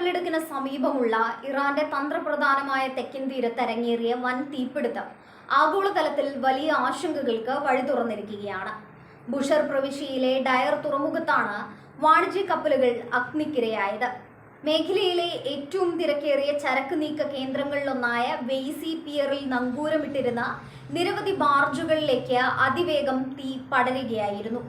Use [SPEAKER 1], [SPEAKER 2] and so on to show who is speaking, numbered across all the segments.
[SPEAKER 1] കടലിടുക്കിന് സമീപമുള്ള ഇറാന്റെ തന്ത്രപ്രധാനമായ തെക്കൻ തീരത്ത് അരങ്ങേറിയ വൻ തീപിടുത്തം ആഗോളതലത്തിൽ വലിയ ആശങ്കകൾക്ക് വഴി തുറന്നിരിക്കുകയാണ്. ബുഷർ പ്രവിശ്യയിലെ ഡയർ തുറമുഖത്താണ് വാണിജ്യ കപ്പലുകൾ അഗ്നിക്കിരയായത്. മേഖലയിലെ ഏറ്റവും തിരക്കേറിയ ചരക്ക് നീക്ക കേന്ദ്രങ്ങളിലൊന്നായ വെയ്സി പിയറിൽ നങ്കൂരമിട്ടിരുന്ന നിരവധി ബാർജുകളിലേക്ക് അതിവേഗം തീ പടരുകയായിരുന്നു.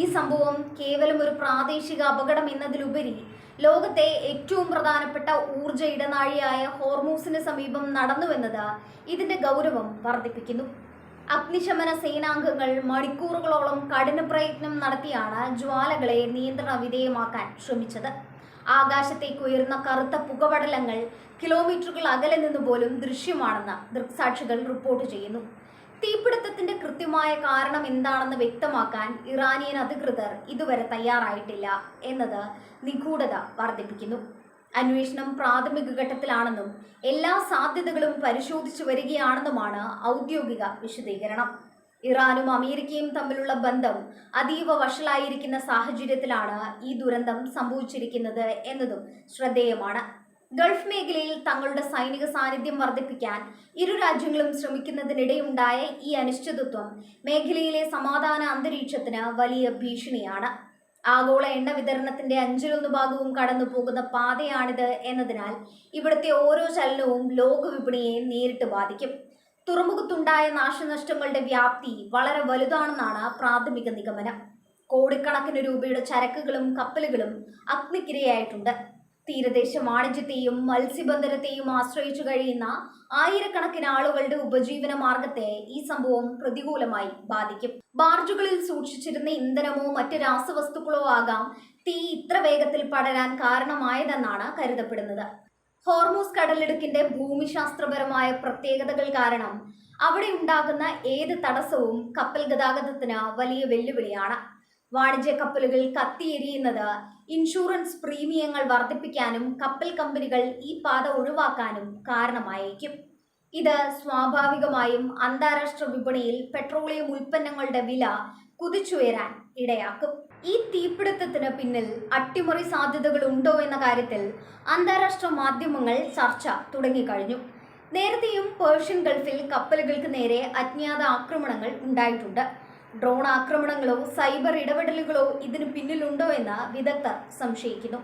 [SPEAKER 1] ഈ സംഭവം കേവലം ഒരു പ്രാദേശിക അപകടം എന്നതിലുപരി ലോകത്തെ ഏറ്റവും പ്രധാനപ്പെട്ട ഊർജ ഇടനാഴിയായ ഹോർമൂസിന് സമീപം നടന്നുവെന്നത് ഇതിന്റെ ഗൗരവം വർദ്ധിപ്പിക്കുന്നു. അഗ്നിശമന സേനാംഗങ്ങൾ മണിക്കൂറുകളോളം കഠിന പ്രയത്നം നടത്തിയാണ് ജ്വാലകളെ നിയന്ത്രണ വിധേയമാക്കാൻ ശ്രമിച്ചത്. ആകാശത്തേക്ക് ഉയർന്ന കറുത്ത പുകപടലങ്ങൾ കിലോമീറ്ററുകൾ അകലെ നിന്ന് പോലും ദൃശ്യമാണെന്ന് ദൃക്സാക്ഷികൾ റിപ്പോർട്ട് ചെയ്യുന്നു. തീപിടുത്തത്തിന്റെ കൃത്യമായ കാരണം എന്താണെന്ന് വ്യക്തമാക്കാൻ ഇറാനിയൻ അധികൃതർ ഇതുവരെ തയ്യാറായിട്ടില്ല എന്നത് നിഗൂഢത വർദ്ധിപ്പിക്കുന്നു. അന്വേഷണം പ്രാഥമിക ഘട്ടത്തിലാണെന്നും എല്ലാ സാധ്യതകളും പരിശോധിച്ചു വരികയാണെന്നുമാണ് ഔദ്യോഗിക വിശദീകരണം. ഇറാനും അമേരിക്കയും തമ്മിലുള്ള ബന്ധം അതീവ വഷളായിരിക്കുന്ന സാഹചര്യത്തിലാണ് ഈ ദുരന്തം സംഭവിച്ചിരിക്കുന്നത് എന്നതും ശ്രദ്ധേയമാണ്. ഗൾഫ് മേഖലയിൽ തങ്ങളുടെ സൈനിക സാന്നിധ്യം വർദ്ധിപ്പിക്കാൻ ഇരു രാജ്യങ്ങളും ശ്രമിക്കുന്നതിനിടെയുണ്ടായ ഈ അനിശ്ചിതത്വം മേഖലയിലെ സമാധാന അന്തരീക്ഷത്തിന് വലിയ ഭീഷണിയാണ്. ആഗോള എണ്ണ വിതരണത്തിന്റെ 1/5 കടന്നു പോകുന്ന പാതയാണിത് എന്നതിനാൽ ഇവിടുത്തെ ഓരോ ചലനവും ലോക വിപണിയെ നേരിട്ട് ബാധിക്കും. തുറമുഖത്തുണ്ടായ നാശനഷ്ടങ്ങളുടെ വ്യാപ്തി വളരെ വലുതാണെന്നാണ് പ്രാഥമിക നിഗമനം. കോടിക്കണക്കിന് രൂപയുടെ ചരക്കുകളും കപ്പലുകളും അഗ്നിക്കിരയായിട്ടുണ്ട്. തീരദേശ വാണിജ്യത്തെയും മത്സ്യബന്ധനത്തെയും ആശ്രയിച്ചു കഴിയുന്ന ആയിരക്കണക്കിന് ആളുകളുടെ ഉപജീവന മാർഗത്തെ ഈ സംഭവം പ്രതികൂലമായി ബാധിക്കും. ബാർജുകളിൽ സൂക്ഷിച്ചിരുന്ന ഇന്ധനമോ മറ്റ് രാസവസ്തുക്കളോ ആകാം തീ ഇത്ര വേഗത്തിൽ പടരാൻ കാരണമായതെന്നാണ് കരുതപ്പെടുന്നത്. ഹോർമൂസ് കടലിടുക്കിന്റെ ഭൂമിശാസ്ത്രപരമായ പ്രത്യേകതകൾ കാരണം അവിടെ ഉണ്ടാകുന്ന ഏത് തടസ്സവും കപ്പൽ ഗതാഗതത്തിന് വലിയ വെല്ലുവിളിയാണ്. വാണിജ്യ കപ്പലുകൾ കത്തിയെരിയുന്നത് ഇൻഷുറൻസ് പ്രീമിയങ്ങൾ വർദ്ധിപ്പിക്കാനും കപ്പൽ കമ്പനികൾ ഈ പാത ഒഴിവാക്കാനും കാരണമായേക്കും. ഇത് സ്വാഭാവികമായും അന്താരാഷ്ട്ര വിപണിയിൽ പെട്രോളിയം ഉൽപ്പന്നങ്ങളുടെ വില കുതിച്ചുയരാൻ ഇടയാക്കും. ഈ തീപിടുത്തത്തിന് പിന്നിൽ അട്ടിമറി സാധ്യതകൾ ഉണ്ടോ എന്ന കാര്യത്തിൽ അന്താരാഷ്ട്ര മാധ്യമങ്ങൾ ചർച്ച തുടങ്ങിക്കഴിഞ്ഞു. നേരത്തെയും പേർഷ്യൻ ഗൾഫിൽ കപ്പലുകൾക്ക് നേരെ അജ്ഞാത ആക്രമണങ്ങൾ ഉണ്ടായിട്ടുണ്ട്. ഡ്രോൺ ആക്രമണങ്ങളോ സൈബർ ഇടപെടലുകളോ ഇതിന് പിന്നിലുണ്ടോ എന്ന് വിദഗ്ധർ സംശയിക്കുന്നു.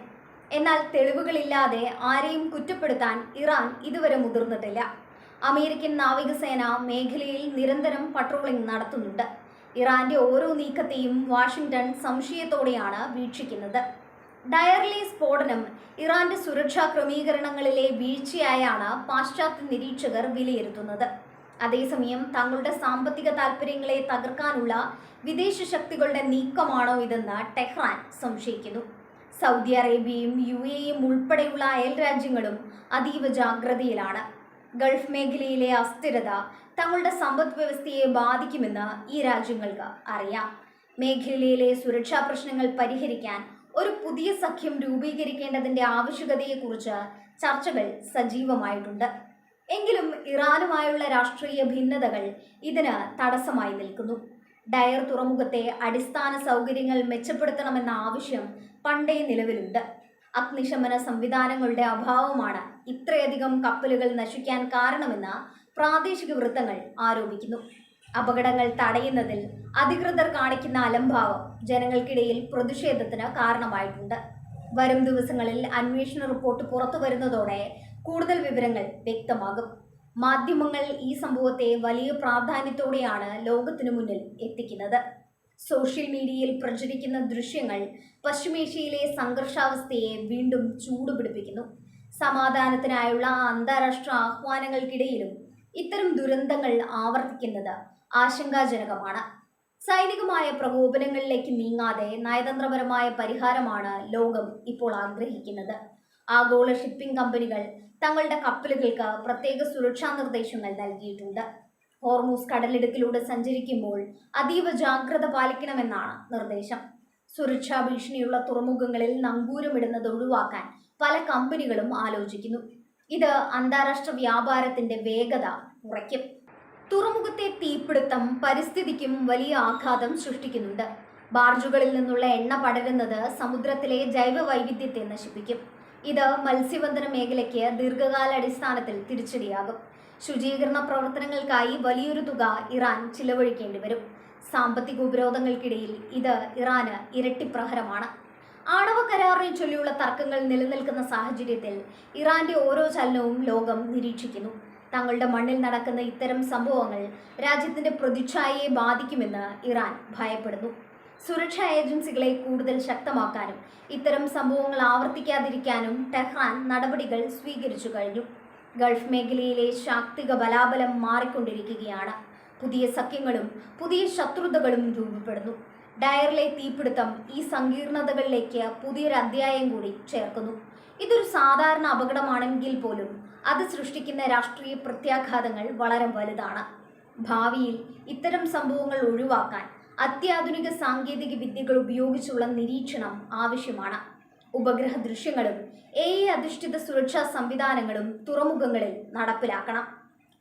[SPEAKER 1] എന്നാൽ തെളിവുകളില്ലാതെ ആരെയും കുറ്റപ്പെടുത്താൻ ഇറാൻ ഇതുവരെ മുതിർന്നിട്ടില്ല. അമേരിക്കൻ നാവികസേന മേഖലയിൽ നിരന്തരം പട്രോളിംഗ് നടത്തുന്നുണ്ട്. ഇറാന്റെ ഓരോ നീക്കത്തെയും വാഷിംഗ്ടൺ സംശയത്തോടെയാണ് വീക്ഷിക്കുന്നത്. ഡയറിലെ സ്ഫോടനം ഇറാന്റെ സുരക്ഷാ ക്രമീകരണങ്ങളിലെ വീഴ്ചയായാണ് പാശ്ചാത്യ നിരീക്ഷകർ വിലയിരുത്തുന്നത്. അതേസമയം തങ്ങളുടെ സാമ്പത്തിക താൽപ്പര്യങ്ങളെ തകർക്കാനുള്ള വിദേശ ശക്തികളുടെ നീക്കമാണോ ഇതെന്ന് ടെഹ്റാൻ സംശയിക്കുന്നു. സൗദി അറേബ്യയും UAEയും ഉൾപ്പെടെയുള്ള അയൽ രാജ്യങ്ങളും അതീവ ജാഗ്രതയിലാണ്. ഗൾഫ് മേഖലയിലെ അസ്ഥിരത തങ്ങളുടെ സമ്പദ് വ്യവസ്ഥയെ ബാധിക്കുമെന്ന് ഈ രാജ്യങ്ങൾക്ക് അറിയാം. മേഖലയിലെ സുരക്ഷാ പ്രശ്നങ്ങൾ പരിഹരിക്കാൻ ഒരു പുതിയ സഖ്യം രൂപീകരിക്കേണ്ടതിന്റെ ആവശ്യകതയെക്കുറിച്ച് ചർച്ചകൾ സജീവമായിട്ടുണ്ട്. എങ്കിലും ഇറാനുമായുള്ള രാഷ്ട്രീയ ഭിന്നതകൾ ഇതിന് തടസ്സമായി നിൽക്കുന്നു. ഡയർ തുറമുഖത്തെ അടിസ്ഥാന സൗകര്യങ്ങൾ മെച്ചപ്പെടുത്തണമെന്ന ആവശ്യം പണ്ടേ നിലവിലുണ്ട്. അഗ്നിശമന സംവിധാനങ്ങളുടെ അഭാവമാണ് ഇത്രയധികം കപ്പലുകൾ നശിക്കാൻ കാരണമെന്ന് പ്രാദേശിക വൃത്തങ്ങൾ ആരോപിക്കുന്നു. അപകടങ്ങൾ തടയുന്നതിൽ അധികൃതർ കാണിക്കുന്ന അലംഭാവം ജനങ്ങൾക്കിടയിൽ പ്രതിഷേധത്തിന് കാരണമായിട്ടുണ്ട്. വരും ദിവസങ്ങളിൽ അന്വേഷണ റിപ്പോർട്ട് പുറത്തു വരുന്നതോടെ കൂടുതൽ വിവരങ്ങൾ വ്യക്തമാകും. മാധ്യമങ്ങൾ ഈ സംഭവത്തെ വലിയ പ്രാധാന്യത്തോടെയാണ് ലോകത്തിനു മുന്നിൽ എത്തിക്കുന്നത്. സോഷ്യൽ മീഡിയയിൽ പ്രചരിക്കുന്ന ദൃശ്യങ്ങൾ പശ്ചിമേഷ്യയിലെ സംഘർഷാവസ്ഥയെ വീണ്ടും ചൂടുപിടിപ്പിക്കുന്നു. സമാധാനത്തിനായുള്ള അന്താരാഷ്ട്ര ആഹ്വാനങ്ങൾക്കിടയിലും ഇത്തരം ദുരന്തങ്ങൾ ആവർത്തിക്കുന്നത് ആശങ്കാജനകമാണ്. സൈനികമായ പ്രകോപനങ്ങളിലേക്ക് നീങ്ങാതെ നയതന്ത്രപരമായ പരിഹാരമാണ് ലോകം ഇപ്പോൾ ആഗ്രഹിക്കുന്നത്. ആഗോള ഷിപ്പിംഗ് കമ്പനികൾ തങ്ങളുടെ കപ്പലുകൾക്ക് പ്രത്യേക സുരക്ഷാ നിർദ്ദേശങ്ങൾ നൽകിയിട്ടുണ്ട്. ഹോർമൂസ് കടലിടുക്കിലൂടെ സഞ്ചരിക്കുമ്പോൾ അതീവ ജാഗ്രത പാലിക്കണമെന്നാണ് നിർദ്ദേശം. സുരക്ഷാ ഭീഷണിയുള്ള തുറമുഖങ്ങളിൽ നങ്കൂരമിടുന്നത് ഒഴിവാക്കാൻ പല കമ്പനികളും ആലോചിക്കുന്നു. ഇത് അന്താരാഷ്ട്ര വ്യാപാരത്തിന്റെ വേഗത കുറയ്ക്കും. തുറമുഖത്തെ തീപിടുത്തം പരിസ്ഥിതിക്കും വലിയ ആഘാതം സൃഷ്ടിക്കുന്നുണ്ട്. ബാർജുകളിൽ നിന്നുള്ള എണ്ണ പടരുന്നത് സമുദ്രത്തിലെ ജൈവ വൈവിധ്യത്തെ നശിപ്പിക്കും. ഇത് മത്സ്യബന്ധന മേഖലയ്ക്ക് ദീർഘകാലാടിസ്ഥാനത്തിൽ തിരിച്ചടിയാകും. ശുചീകരണ പ്രവർത്തനങ്ങൾക്കായി വലിയൊരു തുക ഇറാൻ ചിലവഴിക്കേണ്ടി വരും. സാമ്പത്തിക ഉപരോധങ്ങൾക്കിടയിൽ ഇത് ഇറാന് ഇരട്ടിപ്രഹരമാണ്. ആണവ കരാറിനെ ചൊല്ലിയുള്ള തർക്കങ്ങൾ നിലനിൽക്കുന്ന സാഹചര്യത്തിൽ ഇറാന്റെ ഓരോ ചലനവും ലോകം നിരീക്ഷിക്കുന്നു. തങ്ങളുടെ മണ്ണിൽ നടക്കുന്ന ഇത്തരം സംഭവങ്ങൾ രാജ്യത്തിന്റെ പ്രതിച്ഛായയെ ബാധിക്കുമെന്ന് ഇറാൻ ഭയപ്പെടുന്നു. സുരക്ഷാ ഏജൻസികളെ കൂടുതൽ ശക്തമാക്കാനും ഇത്തരം സംഭവങ്ങൾ ആവർത്തിക്കാതിരിക്കാനും ടെഹ്റാൻ നടപടികൾ സ്വീകരിച്ചു കഴിഞ്ഞു. ഗൾഫ് മേഖലയിലെ ശാക്തിക ബലാബലം മാറിക്കൊണ്ടിരിക്കുകയാണ്. പുതിയ സഖ്യങ്ങളും പുതിയ ശത്രുതകളും രൂപപ്പെടുന്നു. ഡയറിലെ തീപിടുത്തം ഈ സങ്കീർണതകളിലേക്ക് പുതിയൊരു അധ്യായം കൂടി ചേർക്കുന്നു. ഇതൊരു സാധാരണ അപകടമാണെങ്കിൽ പോലും അത് സൃഷ്ടിക്കുന്ന രാഷ്ട്രീയ പ്രത്യാഘാതങ്ങൾ വളരെ വലുതാണ്. ഭാവിയിൽ ഇത്തരം സംഭവങ്ങൾ ഒഴിവാക്കാൻ അത്യാധുനിക സാങ്കേതിക വിദ്യകൾ ഉപയോഗിച്ചുള്ള നിരീക്ഷണം ആവശ്യമാണ്. ഉപഗ്രഹ ദൃശ്യങ്ങളും AI അധിഷ്ഠിത സുരക്ഷാ സംവിധാനങ്ങളും തുറമുഖങ്ങളിൽ നടപ്പിലാക്കണം.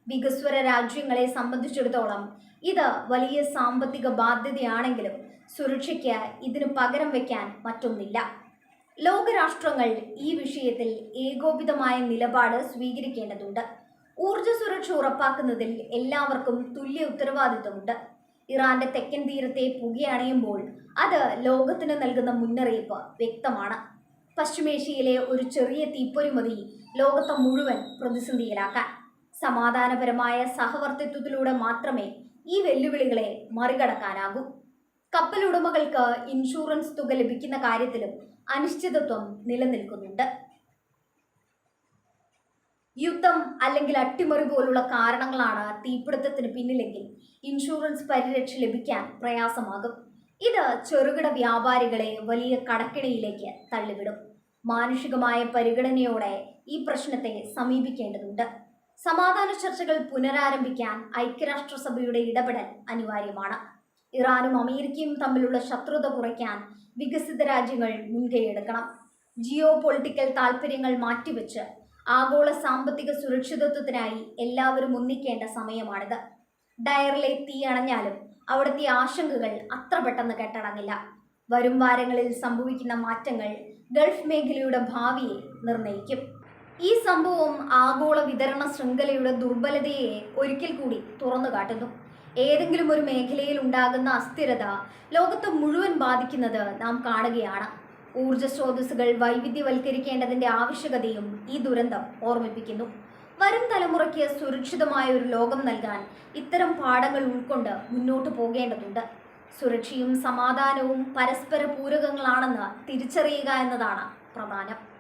[SPEAKER 1] വികസ്വര രാജ്യങ്ങളെ സംബന്ധിച്ചിടത്തോളം ഇത് വലിയ സാമ്പത്തിക ബാധ്യതയാണെങ്കിലും സുരക്ഷയ്ക്ക് ഇതിന് പകരം വയ്ക്കാൻ മറ്റൊന്നില്ല. ലോകരാഷ്ട്രങ്ങൾ ഈ വിഷയത്തിൽ ഏകോപിതമായ നിലപാട് സ്വീകരിക്കേണ്ടതുണ്ട്. ഊർജ്ജ സുരക്ഷ ഉറപ്പാക്കുന്നതിൽ എല്ലാവർക്കും തുല്യ ഉത്തരവാദിത്വമുണ്ട്. ഇറാന്റെ തെക്കൻ തീരത്തെ പുകയണയുമ്പോൾ അത് ലോകത്തിന് നൽകുന്ന മുന്നറിയിപ്പ് വ്യക്തമാണ്. പശ്ചിമേഷ്യയിലെ ഒരു ചെറിയ തീപ്പൊരി മതി ലോകത്തെ മുഴുവൻ പ്രതിസന്ധിയിലാക്കാൻ. സമാധാനപരമായ സഹവർത്തിത്വത്തിലൂടെ മാത്രമേ ഈ വെല്ലുവിളികളെ മറികടക്കാനാകൂ. കപ്പലുടമകൾക്ക് ഇൻഷുറൻസ് തുക ലഭിക്കുന്ന കാര്യത്തിലും അനിശ്ചിതത്വം നിലനിൽക്കുന്നുണ്ട്. യുദ്ധം അല്ലെങ്കിൽ അട്ടിമറി പോലുള്ള കാരണങ്ങളാണ് തീപിടുത്തത്തിന് പിന്നിലെങ്കിൽ ഇൻഷുറൻസ് പരിരക്ഷ ലഭിക്കാൻ പ്രയാസമാകും. ഇത് ചെറുകിട വ്യാപാരികളെ വലിയ കടക്കിണിയിലേക്ക് തള്ളിവിടും. മാനുഷികമായ പരിഗണനയോടെ ഈ പ്രശ്നത്തെ സമീപിക്കേണ്ടതുണ്ട്. സമാധാന ചർച്ചകൾ പുനരാരംഭിക്കാൻ ഐക്യരാഷ്ട്രസഭയുടെ ഇടപെടൽ അനിവാര്യമാണ്. ഇറാനും അമേരിക്കയും തമ്മിലുള്ള ശത്രുത കുറയ്ക്കാൻ വികസിത രാജ്യങ്ങൾ മുൻകൈയെടുക്കണം. ജിയോ പൊളിറ്റിക്കൽ താൽപ്പര്യങ്ങൾ മാറ്റിവെച്ച് ആഗോള സാമ്പത്തിക സുരക്ഷിതത്വത്തിനായി എല്ലാവരും ഒന്നിക്കേണ്ട സമയമാണിത്. ഡയറിലെ തീ അണഞ്ഞാലും അവിടുത്തെ ആശങ്കകൾ അത്ര പെട്ടെന്ന് കെട്ടടങ്ങില്ല. വരും വാരങ്ങളിൽ സംഭവിക്കുന്ന മാറ്റങ്ങൾ ഗൾഫ് മേഖലയുടെ ഭാവിയെ നിർണ്ണയിക്കും. ഈ സംഭവം ആഗോള വിതരണ ശൃംഖലയുടെ ദുർബലതയെ ഒരിക്കൽ കൂടി തുറന്നു കാട്ടുന്നു. ഏതെങ്കിലും ഒരു മേഖലയിൽ ഉണ്ടാകുന്ന അസ്ഥിരത ലോകത്തെ മുഴുവൻ ബാധിക്കുന്നത് നാം കാണുകയാണ്. ഊർജ്ജ സ്രോതസ്സുകൾ വൈവിധ്യവൽക്കരിക്കേണ്ടതിന്റെ ആവശ്യകതയും ഈ ദുരന്തം ഓർമ്മിപ്പിക്കുന്നു. വരും തലമുറയ്ക്ക് സുരക്ഷിതമായ ഒരു ലോകം നൽകാൻ ഇത്തരം പാഠങ്ങൾ ഉൾക്കൊണ്ട് മുന്നോട്ട് പോകേണ്ടതുണ്ട്. സുരക്ഷയും സമാധാനവും പരസ്പര പൂരകങ്ങളാണെന്ന് തിരിച്ചറിയുക എന്നതാണ് പ്രധാനം.